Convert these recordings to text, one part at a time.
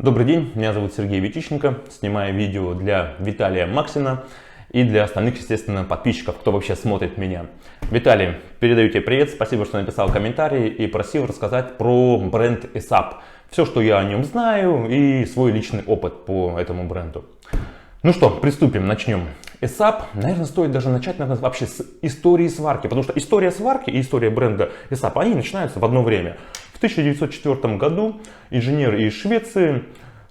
Добрый день, меня зовут Сергей Витищенко, снимаю видео для Виталия Максина и для остальных, естественно, подписчиков, кто вообще смотрит меня. Виталий, передаю тебе привет, спасибо, что написал комментарий и просил рассказать про бренд ESAP. Все, что я о нем знаю и свой личный опыт по этому бренду. Ну что, приступим, начнем. ESAP, наверное, стоит даже начать вообще с истории сварки, потому что история сварки и история бренда ESAP, они начинаются в одно время. В 1904 году инженер из Швеции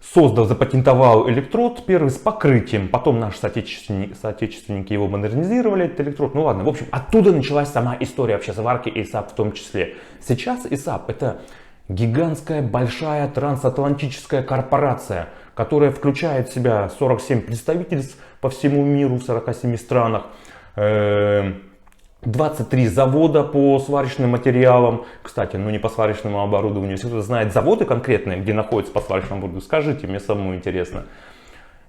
запатентовал электрод первый с покрытием. Потом наши соотечественники его модернизировали, этот электрод. Ну ладно, в общем, оттуда началась сама история вообще сварки ESAP в том числе. Сейчас ESAP это гигантская большая трансатлантическая корпорация, которая включает в себя 47 представительств по всему миру в 47 странах. 23 завода по сварочным материалам. Кстати, ну не по сварочному оборудованию. Если кто-то знает заводы конкретные, где находятся по сварочному оборудованию, скажите, мне самому интересно.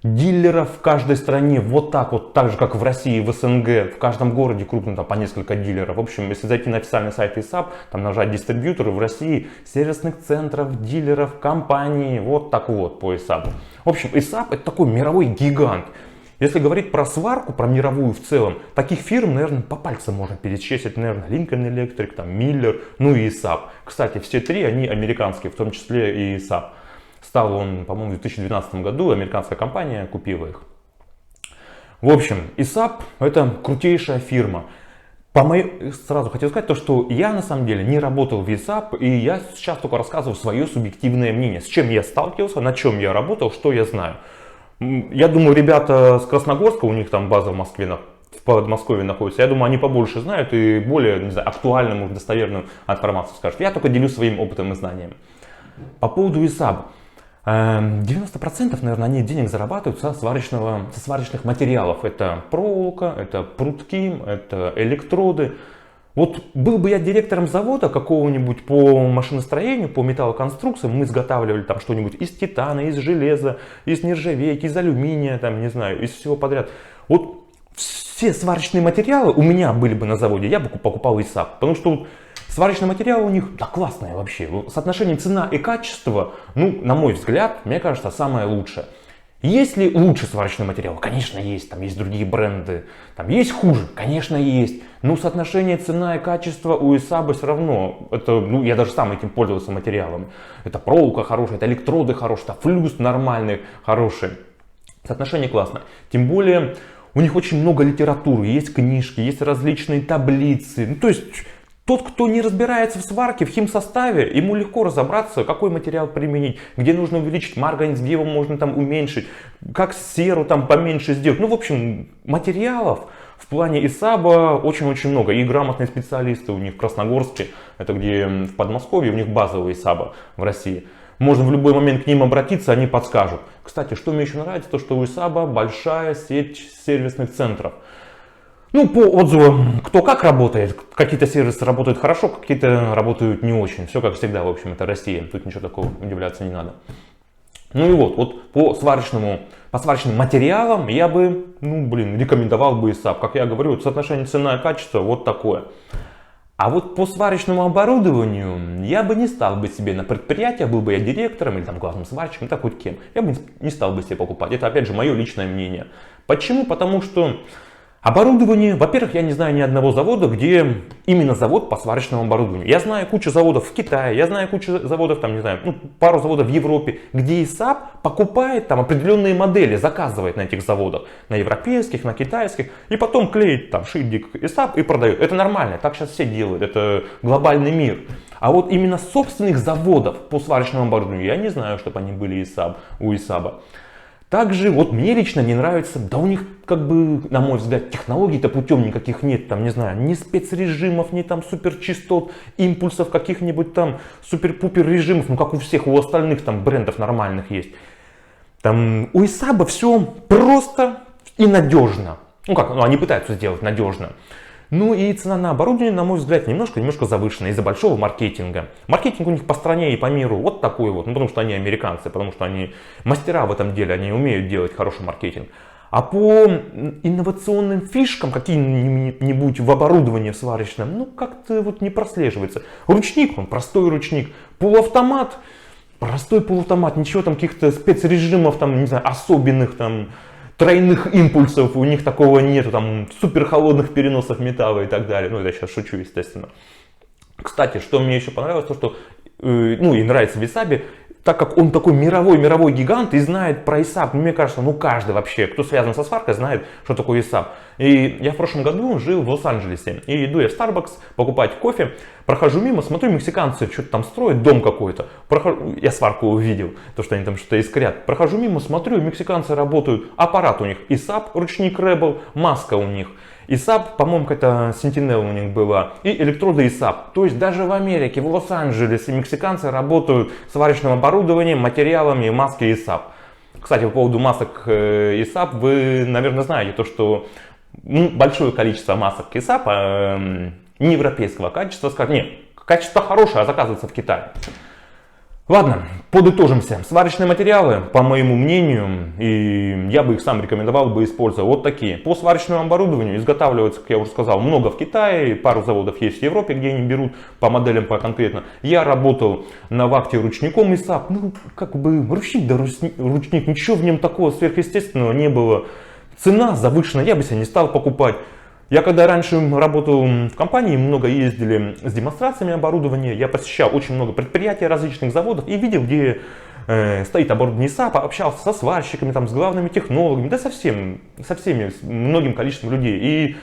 Дилеров в каждой стране вот так же как в России, в СНГ, в каждом городе крупно там по несколько дилеров. В общем, если зайти на официальный сайт ESAP, там нажать дистрибьюторы в России, сервисных центров, дилеров, компаний, вот так вот по ESAP. В общем, ESAP это такой мировой гигант. Если говорить про сварку, про мировую в целом, таких фирм, наверное, по пальцам можно перечислить, наверное, Lincoln Electric, там, Miller, ну и ESAP. Кстати, все три, они американские, в том числе и ESAP. Стал он, по-моему, в 2012 году, американская компания купила их. В общем, ESAP это крутейшая фирма. Сразу хотел сказать то, что я на самом деле не работал в ESAP, и я сейчас только рассказываю свое субъективное мнение, с чем я сталкивался, на чем я работал, что я знаю. Я думаю, ребята с Красногорска, у них там база в Москве, в Подмосковье находится, я думаю, они побольше знают и более, не знаю, актуальную, может, достоверную информацию скажут. Я только делюсь своим опытом и знанием. По поводу ESAP. 90%, наверное, они денег зарабатывают со сварочных материалов. Это проволока, это прутки, это электроды. Вот был бы я директором завода какого-нибудь по машиностроению, по металлоконструкциям, мы изготавливали там что-нибудь из титана, из железа, из нержавейки, из алюминия, там, не знаю, из всего подряд. Вот все сварочные материалы у меня были бы на заводе, я бы покупал ESAP, потому что вот сварочные материалы у них, да, классные вообще. Соотношение цена и качество, ну, на мой взгляд, мне кажется, самое лучшее. Есть ли лучше сварочный материал? Конечно, есть. Там есть другие бренды. Там есть хуже? Конечно, есть. Но соотношение цена и качество у ESAP все равно. Это, ну, я даже сам этим пользовался материалами. Это проволока хорошая, это электроды хорошие, это флюс нормальный, хороший. Соотношение классное. Тем более, у них очень много литературы, есть книжки, есть различные таблицы. Ну, то есть, тот, кто не разбирается в сварке, в химсоставе, ему легко разобраться, какой материал применить, где нужно увеличить марганец, где его можно там уменьшить, как серу там поменьше сделать. Ну, в общем, материалов в плане ESAP очень-очень много. И грамотные специалисты у них в Красногорске, это где в Подмосковье, у них базовый ESAP в России. Можно в любой момент к ним обратиться, они подскажут. Кстати, что мне еще нравится, то что у ESAP большая сеть сервисных центров. Ну, по отзывам, кто как работает, какие-то сервисы работают хорошо, какие-то работают не очень. Все как всегда, в общем, это Россия, тут ничего такого удивляться не надо. Ну и вот по сварочным материалам я бы, рекомендовал бы ESAP. Как я говорю, соотношение цена и качество вот такое. А вот по сварочному оборудованию я бы не стал бы себе на предприятие, был бы я директором или там главным сварщиком, так хоть кем. Я бы не стал бы себе покупать. Это опять же мое личное мнение. Почему? Потому что оборудование, во-первых, я не знаю ни одного завода, где именно завод по сварочному оборудованию. Я знаю кучу заводов в Китае, я знаю кучу заводов, там, не знаю, пару заводов в Европе, где ESAP покупает там определенные модели, заказывает на этих заводах, на европейских, на китайских, и потом клеит там шильдик ESAP и продает. Это нормально, так сейчас все делают, это глобальный мир. А вот именно собственных заводов по сварочному оборудованию я не знаю, чтобы они были у ESAP. Также вот мне лично не нравится, да у них как бы, на мой взгляд, технологий-то путем никаких нет, там, не знаю, ни спецрежимов, ни там суперчастот, импульсов каких-нибудь там супер-пупер режимов, ну как у всех, у остальных там брендов нормальных есть. Там у ESAP все просто и надежно. Они пытаются сделать надежно. Ну и цена на оборудование, на мой взгляд, немножко завышена из-за большого маркетинга. Маркетинг у них по стране и по миру вот такой вот, потому что они американцы, потому что они мастера в этом деле, они умеют делать хороший маркетинг. А по инновационным фишкам, какие-нибудь в оборудовании в сварочном, как-то вот не прослеживается. Ручник, он простой ручник, полуавтомат, Простой полуавтомат, ничего там, каких-то спецрежимов, там, не знаю, особенных, там, тройных импульсов, у них такого нету, там, супер холодных переносов металла и так далее. Ну, это я сейчас шучу, естественно. Кстати, что мне еще понравилось, то что, ну, и нравится в Исабе, так как он такой мировой гигант и знает про ИСАБ, мне кажется, ну каждый вообще, кто связан со сваркой, знает, что такое ИСАБ. И я в прошлом году жил в Лос-Анджелесе, и иду я в Starbucks покупать кофе, прохожу мимо, смотрю, мексиканцы что-то там строят, дом какой-то. Я сварку увидел, то, что они там что-то искрят. Прохожу мимо, смотрю, мексиканцы работают, аппарат у них ИСАБ, ручник Rebel, маска у них. ИСАБ, по-моему, какая-то Sentinel у них была, и электроды ИСАБ. То есть даже в Америке, в Лос-Анджелесе мексиканцы работают сварочным оборудованием, материалами, маски ИСАБ. Кстати, по поводу масок ИСАБ, вы, наверное, знаете то, что большое количество масок ИСАБ не европейского качества, скажем, нет, качество хорошее, а заказывается в Китае. Ладно, подытожимся. Сварочные материалы, по моему мнению, и я бы их сам рекомендовал бы использовать, вот такие. По сварочному оборудованию изготавливается, как я уже сказал, много в Китае, пару заводов есть в Европе, где они берут по моделям по конкретно. Я работал на вахте ручником ИСАБ, ну как бы ручник, да ручник, ничего в нем такого сверхъестественного не было. Цена завышенная, я бы себе не стал покупать. Я когда раньше работал в компании, много ездили с демонстрациями оборудования, я посещал очень много предприятий, различных заводов и видел, где стоит оборудование ИСАБ, общался со сварщиками, там, с главными технологами, да со всеми, с многим количеством людей. И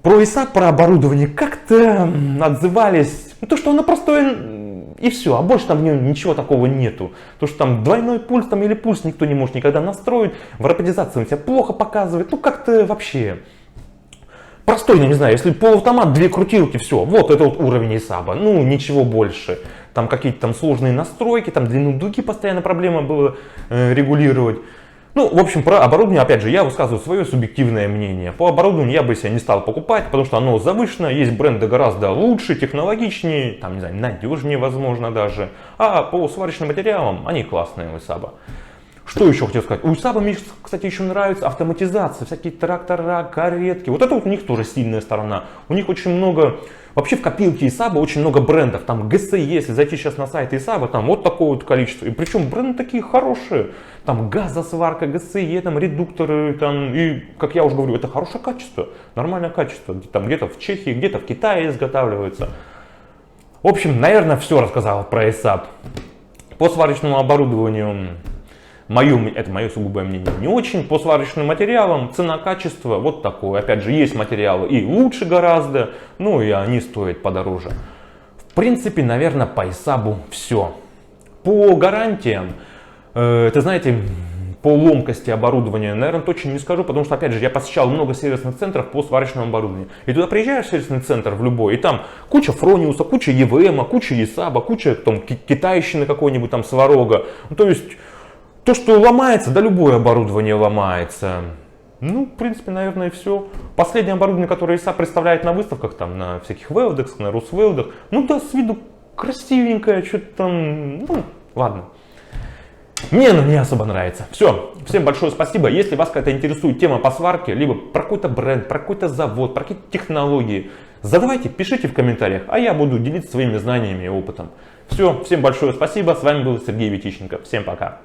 про ИСАБ, про оборудование как-то отзывались, то, что оно простое и все, а больше там в нем ничего такого нету. То, что там двойной пульс там, или пульс никто не может никогда настроить, в роботизации он себя плохо показывает, ну как-то вообще... Простой, я не знаю, если полуавтомат, 2 крутилки, все, вот это вот уровень ИСАБа, ну ничего больше. Там какие-то там сложные настройки, там длину дуги постоянно проблема было регулировать. Ну, в общем, про оборудование, опять же, я высказываю свое субъективное мнение. По оборудованию я бы себе не стал покупать, потому что оно завышено, есть бренды гораздо лучше, технологичнее, там, не знаю, надежнее, возможно, даже. А по сварочным материалам они классные у ИСАБа. Что еще хотел сказать? У ИСАБа мне, кстати, еще нравится автоматизация, всякие трактора, каретки. Вот это вот у них тоже сильная сторона. У них очень много, вообще в копилке ИСАБа очень много брендов. Там ГСЕ, если зайти сейчас на сайт ИСАБа, там вот такое вот количество. И причем бренды такие хорошие. Там газосварка, ГСЕ, там редукторы, там, и, как я уже говорю, это хорошее качество, нормальное качество. Там где-то в Чехии, где-то в Китае изготавливается. В общем, наверное, все рассказал про ИСАБ. По сварочному оборудованию... Это мое сугубое мнение, не очень. По сварочным материалам цена-качество вот такое. Опять же, есть материалы и лучше гораздо, ну и они стоят подороже. В принципе, наверное, по ИСАБу все. По гарантиям, это знаете, по ломкости оборудования, наверное, точно не скажу, потому что, опять же, я посещал много сервисных центров по сварочному оборудованию. И туда приезжаешь в сервисный центр в любой, и там куча Фрониуса, куча ЕВМа, куча ИСАБа, куча там китайщины какой-нибудь там сварога. Ну, то есть... То, что ломается, да любое оборудование ломается. Ну, в принципе, наверное, и все. Последнее оборудование, которое ИСАБ представляет на выставках, там, на всяких велдекс, на Росвелдах, ну да, с виду красивенькое, что-то там, ну, ладно. Мне оно не особо нравится. Все, всем большое спасибо. Если вас какая-то интересует тема по сварке, либо про какой-то бренд, про какой-то завод, про какие-то технологии, задавайте, пишите в комментариях, а я буду делиться своими знаниями и опытом. Все, всем большое спасибо. С вами был Сергей Витищенко. Всем пока.